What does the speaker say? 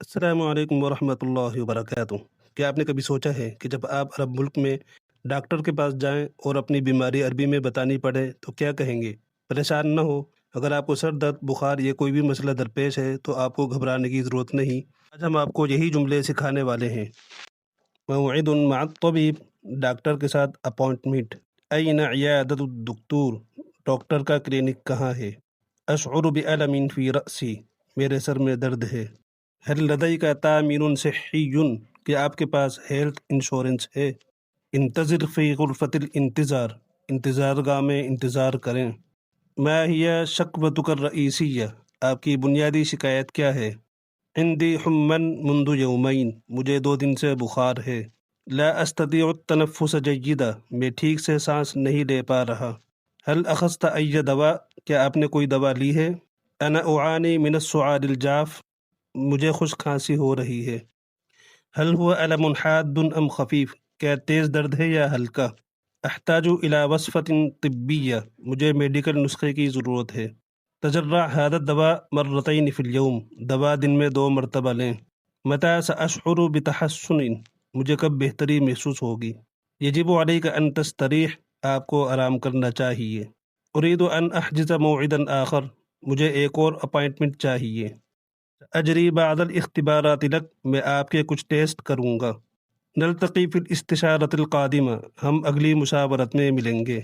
السلام علیکم ورحمۃ اللہ وبرکاتہ۔ کیا آپ نے کبھی سوچا ہے کہ جب آپ عرب ملک میں ڈاکٹر کے پاس جائیں اور اپنی بیماری عربی میں بتانی پڑے تو کیا کہیں گے؟ پریشان نہ ہو، اگر آپ کو سر درد، بخار یا کوئی بھی مسئلہ درپیش ہے تو آپ کو گھبرانے کی ضرورت نہیں۔ آج ہم آپ کو یہی جملے سکھانے والے ہیں۔ موعد مع الطبیب، ڈاکٹر کے ساتھ اپائنٹمنٹ۔ این عیادۃ الدکتور، ڈاکٹر کا کلینک کہاں ہے؟ اشعر بألم فی رأسی، میرے سر میں درد ہے۔ هل لديك تأمين صحي، کہ آپ کے پاس ہیلتھ انشورنس ہے؟ انتظر فی غرفۃ الانتظار، انتظار گاہ میں انتظار کریں۔ ما ہی شکوتک الرئیسیہ، آپ کی بنیادی شکایت کیا ہے؟ عندي حمى منذ يومين، مجھے 2 دن سے بخار ہے۔ لا استطيع التنفس جيدا، میں ٹھیک سے سانس نہیں لے پا رہا۔ هل اخذت أي دواء، کیا آپ نے کوئی دوا لی ہے؟ انا اعاني من السعال الجاف، مجھے خشک کھانسی ہو رہی ہے۔ هل هو ألم حاد ام خفیف، کیا تیز درد ہے یا ہلکا؟ احتاج الى وصفة طبیہ، مجھے میڈیکل نسخے کی ضرورت ہے۔ تجرع هذا الدواء مرتين في اليوم، دوا دن میں 2 مرتبہ لیں۔ متى سأشعر بتحسن، مجھے کب بہتری محسوس ہوگی؟ یجب علیک ان تستریح، آپ کو آرام کرنا چاہیے۔ اريد ان احجز موعدا آخر، مجھے ایک اور اپائنٹمنٹ چاہیے۔ اجری بعد الاختبارات لک، میں آپ کے کچھ ٹیسٹ کروں گا۔ نلتقی فی الاستشارۃ القادمہ، ہم اگلی مشاورت میں ملیں گے۔